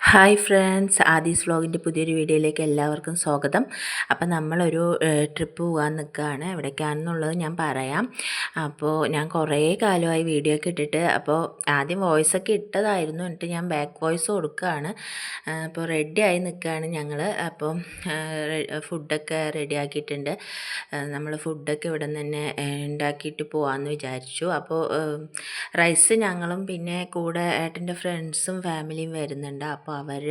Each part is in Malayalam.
ഹായ് ഫ്രണ്ട്സ്, ആദീസ് വ്ലോഗിൻ്റെ പുതിയൊരു വീഡിയോയിലേക്ക് എല്ലാവർക്കും സ്വാഗതം. അപ്പം നമ്മളൊരു ട്രിപ്പ് പോകാൻ നിൽക്കുകയാണ്. എവിടേക്കാണെന്നുള്ളത് ഞാൻ പറയാം. അപ്പോൾ ഞാൻ കുറേ കാലമായി വീഡിയോ ഒക്കെ ഇട്ടിട്ട്, അപ്പോൾ ആദ്യം വോയിസൊക്കെ ഇട്ടതായിരുന്നു, എന്നിട്ട് ഞാൻ ബാക്ക് വോയിസ് കൊടുക്കുകയാണ്. അപ്പോൾ റെഡിയായി നിൽക്കുകയാണ് ഞങ്ങൾ. അപ്പോൾ ഫുഡൊക്കെ റെഡിയാക്കിയിട്ടുണ്ട്. നമ്മൾ ഫുഡൊക്കെ ഇവിടെ നിന്ന് തന്നെ ഉണ്ടാക്കിയിട്ട് പോകാമെന്ന് വിചാരിച്ചു. അപ്പോൾ റൈസ് ഞങ്ങളും പിന്നെ കൂടെ ഏട്ടൻ്റെ ഫ്രണ്ട്സും ഫാമിലിയും വരുന്നുണ്ട്. അപ്പോൾ അവർ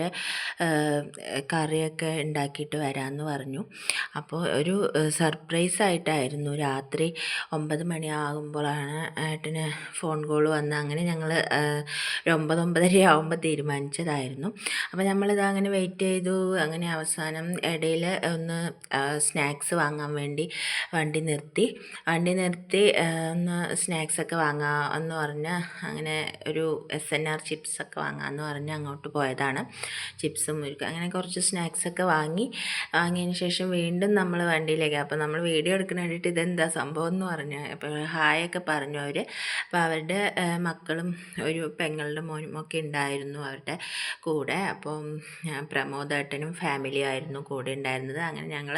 കറിയൊക്കെ ഉണ്ടാക്കിയിട്ട് വരാമെന്ന് പറഞ്ഞു. അപ്പോൾ ഒരു സർപ്രൈസ് ആയിട്ടായിരുന്നു. രാത്രി 9 മണിയാകുമ്പോഴാണ് ഏട്ടന് ഫോൺ കോൾ വന്ന്. അങ്ങനെ ഞങ്ങൾ ഒരു 9-9:30 ആകുമ്പോൾ തീരുമാനിച്ചതായിരുന്നു. അപ്പോൾ നമ്മളിത് അങ്ങനെ വെയിറ്റ് ചെയ്തു. അങ്ങനെ അവസാനം ഇടയിൽ ഒന്ന് സ്നാക്സ് വാങ്ങാൻ വേണ്ടി വണ്ടി നിർത്തി ഒന്ന് സ്നാക്സൊക്കെ വാങ്ങാമെന്ന് പറഞ്ഞ് അങ്ങനെ ഒരു SNR ചിപ്സൊക്കെ വാങ്ങാമെന്ന് പറഞ്ഞ് അങ്ങോട്ട് പോയതാണ്. ചിപ്സും മുറുക്കും അങ്ങനെ കുറച്ച് സ്നാക്സൊക്കെ വാങ്ങിയതിന് ശേഷം വീണ്ടും നമ്മൾ വണ്ടിയിലേക്ക്. അപ്പോൾ നമ്മൾ വീഡിയോ എടുക്കുന്ന വേണ്ടിയിട്ട് ഇതെന്താ സംഭവം എന്ന് പറഞ്ഞു. അപ്പോൾ ഹായൊക്കെ പറഞ്ഞു അവർ. അപ്പോൾ അവരുടെ മക്കളും ഒരു പെങ്ങളുടെ മോനും ഒക്കെ ഉണ്ടായിരുന്നു അവരുടെ കൂടെ. അപ്പം പ്രമോദേട്ടനും ഫാമിലി ആയിരുന്നു കൂടെ ഉണ്ടായിരുന്നത്. അങ്ങനെ ഞങ്ങൾ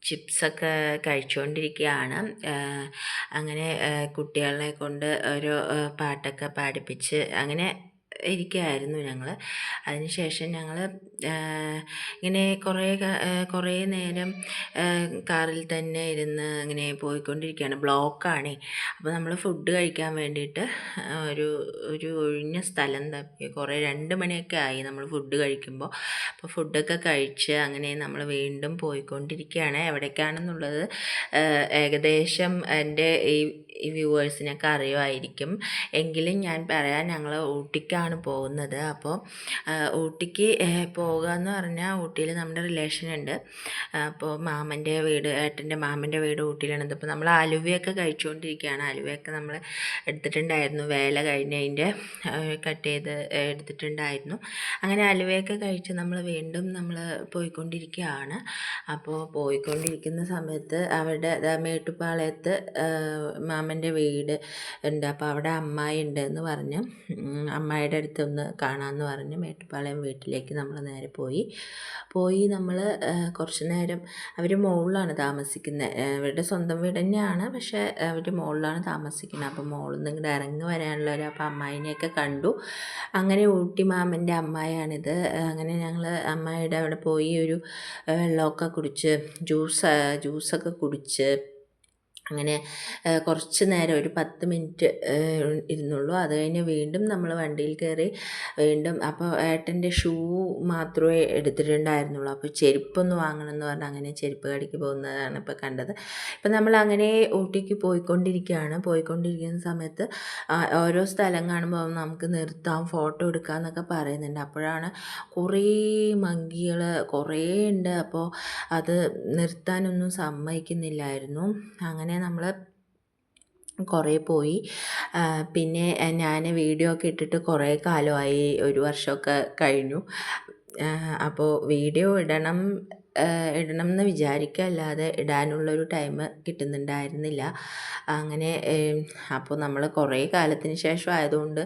ചിപ്സൊക്കെ കഴിച്ചുകൊണ്ടിരിക്കുകയാണ്. അങ്ങനെ കുട്ടികളെ കൊണ്ട് ഒരു പാട്ടൊക്കെ പാടിപ്പിച്ച് അങ്ങനെ ഇരിക്കുകയായിരുന്നു ഞങ്ങൾ. അതിനുശേഷം ഞങ്ങൾ ഇങ്ങനെ കുറേ നേരം കാറിൽ തന്നെ ഇരുന്ന് ഇങ്ങനെ പോയിക്കൊണ്ടിരിക്കുകയാണ്. ബ്ലോക്കാണേ. അപ്പോൾ നമ്മൾ ഫുഡ് കഴിക്കാൻ വേണ്ടിയിട്ട് ഒരു ഒരു ഒഴിഞ്ഞ സ്ഥലം തപ്പി. 2 മണിയൊക്കെ ആയി നമ്മൾ ഫുഡ് കഴിക്കുമ്പോൾ. അപ്പോൾ ഫുഡൊക്കെ കഴിച്ച് അങ്ങനെ നമ്മൾ വീണ്ടും പോയിക്കൊണ്ടിരിക്കുകയാണ്. എവിടേക്കാണെന്നുള്ളത് ഏകദേശം എൻ്റെ ഈ വ്യൂവേഴ്സിനൊക്കെ അറിയുമായിരിക്കും. എങ്കിലും ഞാൻ പറയാം, ഞങ്ങൾ ഊട്ടിക്കാണ് പോകുന്നത്. അപ്പോൾ ഊട്ടിക്ക് പോകുക എന്ന് പറഞ്ഞാൽ ഊട്ടിയിൽ നമ്മുടെ റിലേഷൻ ഉണ്ട്. അപ്പോൾ ഏട്ടൻ്റെ മാമൻ്റെ വീട് ഊട്ടിയിലാണ്. അപ്പോൾ നമ്മൾ ആലുവയൊക്കെ കഴിച്ചുകൊണ്ടിരിക്കുകയാണ്. ആലുവയൊക്കെ നമ്മൾ എടുത്തിട്ടുണ്ടായിരുന്നു. വേല കഴിഞ്ഞതിൻ്റെ കട്ട് ചെയ്ത് എടുത്തിട്ടുണ്ടായിരുന്നു. അങ്ങനെ ആലുവയൊക്കെ കഴിച്ച് നമ്മൾ വീണ്ടും പോയിക്കൊണ്ടിരിക്കുകയാണ്. അപ്പോൾ പോയിക്കൊണ്ടിരിക്കുന്ന സമയത്ത് അവരുടെ മേട്ടുപ്പാളയത്ത് മാമൻ്റെ വീട് ഉണ്ട്. അപ്പോൾ അവിടെ അമ്മായി ഉണ്ടെന്ന് പറഞ്ഞ് അമ്മായിയുടെ അടുത്തൊന്ന് കാണാമെന്ന് പറഞ്ഞ് മേട്ടുപ്പാളയം വീട്ടിലേക്ക് നമ്മൾ നേരെ പോയി നമ്മൾ കുറച്ച് നേരം. അവർ മുകളിലാണ് താമസിക്കുന്നത്. അവരുടെ സ്വന്തം വീട് തന്നെയാണ്, പക്ഷേ അവർ മുകളിലാണ് താമസിക്കുന്നത്. അപ്പോൾ മുകളിൽ നിന്ന് ഇങ്ങോട്ട് ഇറങ്ങി വരാനുള്ളവർ. അപ്പോൾ അമ്മായിനെയൊക്കെ കണ്ടു. അങ്ങനെ ഊട്ടി മാമൻ്റെ അമ്മായിയാണിത്. അങ്ങനെ ഞങ്ങൾ അമ്മായിയുടെ അവിടെ പോയി ഒരു വെള്ളമൊക്കെ കുടിച്ച് ജ്യൂസൊക്കെ കുടിച്ച് അങ്ങനെ കുറച്ച് നേരം ഒരു 10 മിനിറ്റ് ഇരുന്നുള്ളൂ. അത് കഴിഞ്ഞ് വീണ്ടും നമ്മൾ വണ്ടിയിൽ കയറി വീണ്ടും. അപ്പോൾ ഏട്ടൻ്റെ ഷൂ മാത്രമേ എടുത്തിട്ടുണ്ടായിരുന്നുള്ളൂ. അപ്പോൾ ചെരുപ്പൊന്ന് വാങ്ങണമെന്ന് പറഞ്ഞാൽ അങ്ങനെ ചെരുപ്പ് കടയ്ക്ക് പോകുന്നതാണ് ഇപ്പോൾ കണ്ടത്. ഇപ്പം നമ്മൾ അങ്ങനെ ഊട്ടിക്ക് പോയിക്കൊണ്ടിരിക്കുന്ന സമയത്ത് ഓരോ സ്ഥലം കാണുമ്പോൾ നമുക്ക് നിർത്താം, ഫോട്ടോ എടുക്കാം എന്നൊക്കെ പറയുന്നുണ്ട്. അപ്പോഴാണ് കുറേ മങ്കികൾ കുറേ ഉണ്ട്. അപ്പോൾ അത് നിർത്താനൊന്നും സമ്മതിക്കുന്നില്ലായിരുന്നു. അങ്ങനെ നമ്മൾ കുറേ പോയി. പിന്നെ ഞാൻ വീഡിയോ ഒക്കെ ഇട്ടിട്ട് കുറേ കാലമായി, 1 വർഷമൊക്കെ കഴിഞ്ഞു. അപ്പോൾ വീഡിയോ ഇടണം എന്ന് വിചാരിക്കല്ലാതെ ഇടാനുള്ളൊരു ടൈം കിട്ടുന്നുണ്ടായിരുന്നില്ല. അങ്ങനെ അപ്പോൾ നമ്മൾ കുറേ കാലത്തിന് ശേഷം ആയതുകൊണ്ട്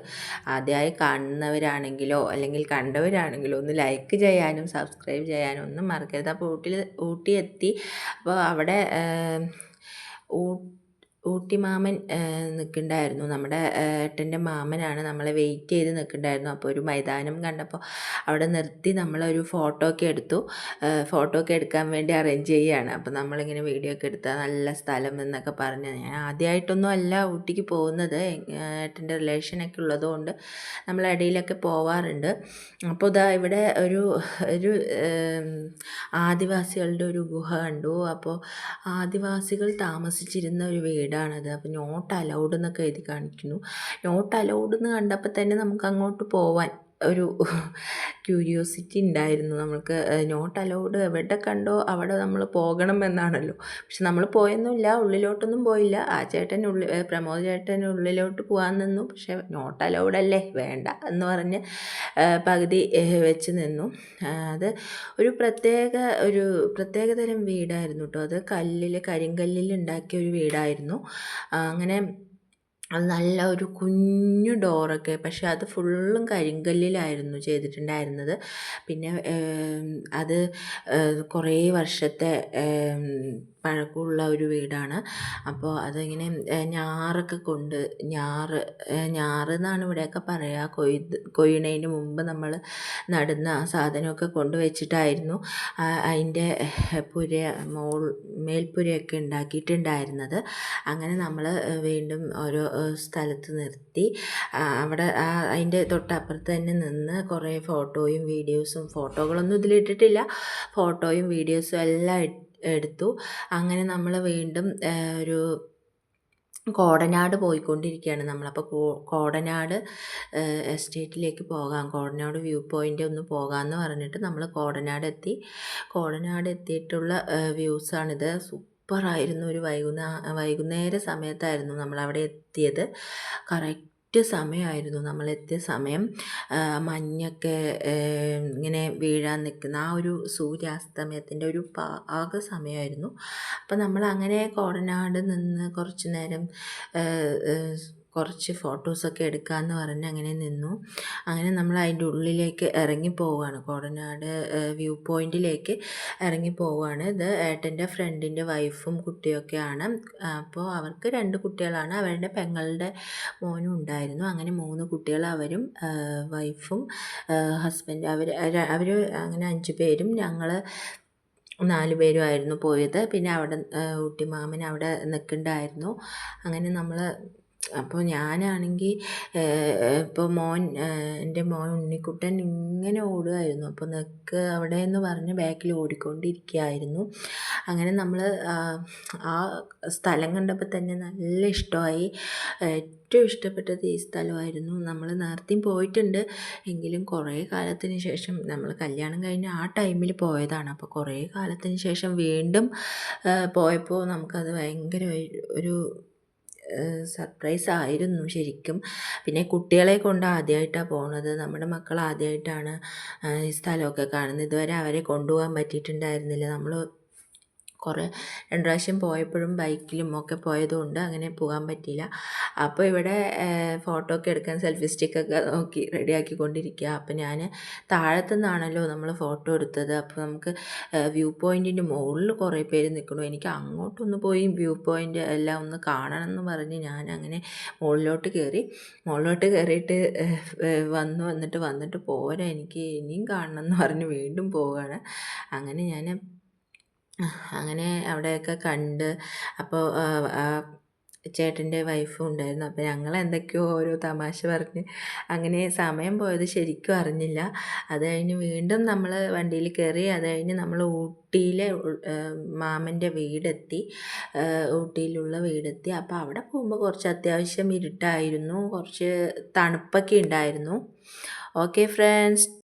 ആദ്യമായി കാണുന്നവരാണെങ്കിലോ അല്ലെങ്കിൽ കണ്ടവരാണെങ്കിലോ ഒന്ന് ലൈക്ക് ചെയ്യാനും സബ്സ്ക്രൈബ് ചെയ്യാനും ഒന്നും മറക്കരുത്. അപ്പോൾ ഊട്ടി എത്തി. അപ്പോൾ അവിടെ ഊട്ടി മാമൻ നിൽക്കുന്നുണ്ടായിരുന്നു. നമ്മുടെ ഏട്ടൻ്റെ മാമനാണ് നമ്മളെ വെയിറ്റ് ചെയ്ത് നിൽക്കുന്നുണ്ടായിരുന്നു. അപ്പോൾ ഒരു മൈതാനം കണ്ടപ്പോൾ അവിടെ നിർത്തി നമ്മളൊരു ഫോട്ടോ ഒക്കെ എടുക്കാൻ വേണ്ടി അറേഞ്ച് ചെയ്യുകയാണ്. അപ്പോൾ നമ്മളിങ്ങനെ വീഡിയോ ഒക്കെ എടുത്താൽ നല്ല സ്ഥലം എന്നൊക്കെ പറഞ്ഞ്. ഞാൻ ആദ്യമായിട്ടൊന്നും അല്ല ഊട്ടിക്ക് പോകുന്നത്. ഏട്ടൻ്റെ റിലേഷനൊക്കെ ഉള്ളതുകൊണ്ട് നമ്മൾ ഇടയിലൊക്കെ പോവാറുണ്ട്. അപ്പോൾ ഇവിടെ ഒരു ആദിവാസികളുടെ ഒരു ഗുഹ കണ്ടു. അപ്പോൾ ആദിവാസികൾ താമസിച്ചിരുന്ന ഒരു വീടാണത്. അപ്പോൾ നോട്ട് അലൗഡ് എന്നൊക്കെ എഴുതി കാണിക്കുന്നു. നോട്ട് അലൗഡ് എന്ന് കണ്ടപ്പോൾ തന്നെ നമുക്ക് അങ്ങോട്ട് പോവാൻ ഒരു ക്യൂരിയോസിറ്റി ഉണ്ടായിരുന്നു. നമുക്ക് നോട്ട് അലൗഡ് എവിടെ കണ്ടോ അവിടെ നമ്മൾ പോകണം എന്നാണല്ലോ. പക്ഷെ നമ്മൾ പോയൊന്നുമില്ല, ഉള്ളിലോട്ടൊന്നും പോയില്ല. പ്രമോദ് ചേട്ടൻ ഉള്ളിലോട്ട് പോകാൻ നിന്നു. പക്ഷെ നോട്ട് അലൗഡ് അല്ലേ, വേണ്ട എന്ന് പറഞ്ഞ് പകുതി വെച്ച് നിന്നു. അത് ഒരു പ്രത്യേകതരം വീടായിരുന്നു കേട്ടോ. അത് കരിങ്കല്ലിൽ ഉണ്ടാക്കിയ ഒരു വീടായിരുന്നു. അങ്ങനെ അത് നല്ല ഒരു കുഞ്ഞു ഡോറൊക്കെ, പക്ഷെ അത് ഫുള്ളും കരിങ്കല്ലിലായിരുന്നു ചെയ്തിട്ടുണ്ടായിരുന്നത്. പിന്നെ അത് കുറേ വർഷത്തെ പഴക്കമുള്ള ഒരു വീടാണ്. അപ്പോൾ അതിങ്ങനെ ഞാറൊക്കെ കൊണ്ട് ഞാറെന്നാണ് ഇവിടെയൊക്കെ പറയുക. കൊയ്യുന്നതിന് മുമ്പ് നമ്മൾ നടുന്ന ആ സാധനമൊക്കെ കൊണ്ട് വെച്ചിട്ടായിരുന്നു അതിൻ്റെ പുര മേൽപ്പുരയൊക്കെ ഉണ്ടാക്കിയിട്ടുണ്ടായിരുന്നത്. അങ്ങനെ നമ്മൾ വീണ്ടും ഓരോ സ്ഥലത്ത് നിർത്തി അവിടെ അതിൻ്റെ തൊട്ടപ്പുറത്ത് തന്നെ നിന്ന് കുറേ ഫോട്ടോയും വീഡിയോസും, ഫോട്ടോകളൊന്നും ഇതിലിട്ടിട്ടില്ല, ഫോട്ടോയും വീഡിയോസും എല്ലാം എടുത്തു. അങ്ങനെ നമ്മൾ വീണ്ടും ഒരു കോടനാട് പോയിക്കൊണ്ടിരിക്കുകയാണ് നമ്മളപ്പോൾ. കോടനാട് എസ്റ്റേറ്റിലേക്ക് പോകാം, കോടനാട് വ്യൂ പോയിൻ്റ് ഒന്ന് പോകാമെന്ന് പറഞ്ഞിട്ട് നമ്മൾ കോടനാട് എത്തി. കോടനാട് എത്തിയിട്ടുള്ള വ്യൂസാണിത്. സൂപ്പറായിരുന്നു. ഒരു വൈകുന്നേര സമയത്തായിരുന്നു നമ്മളവിടെ എത്തിയത്. കറക്റ്റ് സമയമായിരുന്നു നമ്മളെത്തിയ സമയം. മഞ്ഞൊക്കെ ഇങ്ങനെ വീഴാൻ നിൽക്കുന്ന ആ ഒരു സൂര്യാസ്തമയത്തിൻ്റെ ഒരു പാക സമയമായിരുന്നു. അപ്പം നമ്മൾ അങ്ങനെ കോടനാട് നിന്ന് കുറച്ച് നേരം കുറച്ച് ഫോട്ടോസൊക്കെ എടുക്കാമെന്ന് പറഞ്ഞ് അങ്ങനെ നിന്നു. അങ്ങനെ നമ്മൾ അതിൻ്റെ ഉള്ളിലേക്ക് ഇറങ്ങി പോവുകയാണ്, കോടനാട് വ്യൂ പോയിൻറ്റിലേക്ക് ഇറങ്ങി പോവുകയാണ്. ഇത് ഏട്ടൻ്റെ ഫ്രണ്ടിൻ്റെ വൈഫും കുട്ടിയൊക്കെയാണ്. അപ്പോൾ അവർക്ക് 2 കുട്ടികളാണ്, അവരുടെ പെങ്ങളുടെ മോനും ഉണ്ടായിരുന്നു. അങ്ങനെ 3 കുട്ടികൾ, അവരും വൈഫും ഹസ്ബൻഡ്, അവർ അങ്ങനെ 5 പേരും, ഞങ്ങൾ 4 പേരുമായിരുന്നു പോയത്. പിന്നെ അവിടെ ഊട്ടിമാമൻ അവിടെ നിൽക്കുന്നുണ്ടായിരുന്നു. അങ്ങനെ നമ്മൾ, അപ്പോൾ ഞാനാണെങ്കിൽ ഇപ്പോൾ എൻ്റെ മോൻ ഉണ്ണിക്കുട്ടൻ ഇങ്ങനെ ഓടുമായിരുന്നു. അപ്പോൾ നിൽക്ക് അവിടെ എന്ന് പറഞ്ഞ് ബാക്കിൽ ഓടിക്കൊണ്ടിരിക്കുകയായിരുന്നു. അങ്ങനെ നമ്മൾ ആ സ്ഥലം കണ്ടപ്പോൾ തന്നെ നല്ല ഇഷ്ടമായി. ഏറ്റവും ഇഷ്ടപ്പെട്ടത് ഈ സ്ഥലമായിരുന്നു. നമ്മൾ നേരത്തെയും പോയിട്ടുണ്ട്, എങ്കിലും കുറേ കാലത്തിന് ശേഷം, നമ്മൾ കല്യാണം കഴിഞ്ഞ് ആ ടൈമിൽ പോയതാണ്. അപ്പോൾ കുറേ കാലത്തിന് ശേഷം വീണ്ടും പോയപ്പോൾ നമുക്കത് ഭയങ്കര ഒരു സർപ്രൈസ് ആയിരുന്നു ശരിക്കും. പിന്നെ കുട്ടികളെ കൊണ്ട് ആദ്യമായിട്ടാണ് പോണത്. നമ്മുടെ മക്കൾ ആദ്യമായിട്ടാണ് ഈ സ്ഥലമൊക്കെ കാണുന്നത്. ഇതുവരെ അവരെ കൊണ്ടുപോകാൻ പറ്റിയിട്ടുണ്ടായിരുന്നില്ല. നമ്മൾ 2 പ്രാവശ്യം പോയപ്പോഴും ബൈക്കിലും ഒക്കെ പോയതുകൊണ്ട് അങ്ങനെ പോകാൻ പറ്റിയില്ല. അപ്പോൾ ഇവിടെ ഫോട്ടോ ഒക്കെ എടുക്കാൻ സെൽഫി സ്റ്റിക്കൊക്കെ നോക്കി റെഡിയാക്കിക്കൊണ്ടിരിക്കുക. അപ്പോൾ ഞാൻ താഴത്തുനിന്നാണല്ലോ നമ്മൾ ഫോട്ടോ എടുത്തത്. അപ്പോൾ നമുക്ക് വ്യൂ പോയിൻറ്റിൻ്റെ മുകളിൽ കുറേ പേര് നിൽക്കണു. എനിക്ക് അങ്ങോട്ടൊന്ന് പോയി വ്യൂ പോയിൻ്റ് എല്ലാം ഒന്ന് കാണണം എന്ന് പറഞ്ഞ് ഞാൻ അങ്ങനെ മുകളിലോട്ട് കയറിയിട്ട് വന്നിട്ട് പോരാ, എനിക്ക് ഇനിയും കാണണം എന്ന് പറഞ്ഞ് വീണ്ടും പോവുകയാണ്. അങ്ങനെ അവിടെയൊക്കെ കണ്ട്. അപ്പോൾ ചേട്ടൻ്റെ വൈഫും ഉണ്ടായിരുന്നു. അപ്പോൾ ഞങ്ങൾ എന്തൊക്കെയോ ഓരോ തമാശ പറഞ്ഞ് അങ്ങനെ സമയം പോയത് ശരിക്കും അറിഞ്ഞില്ല. അത് കഴിഞ്ഞ് വീണ്ടും നമ്മൾ വണ്ടിയിൽ കയറി. അത് കഴിഞ്ഞ് നമ്മൾ ഊട്ടിയിലെ മാമൻ്റെ വീടെത്തി, ഊട്ടിയിലുള്ള വീടെത്തി. അപ്പോൾ അവിടെ പോകുമ്പോൾ കുറച്ച് അത്യാവശ്യം ഇരുട്ടായിരുന്നു, കുറച്ച് തണുപ്പൊക്കെ ഉണ്ടായിരുന്നു. Okay friends.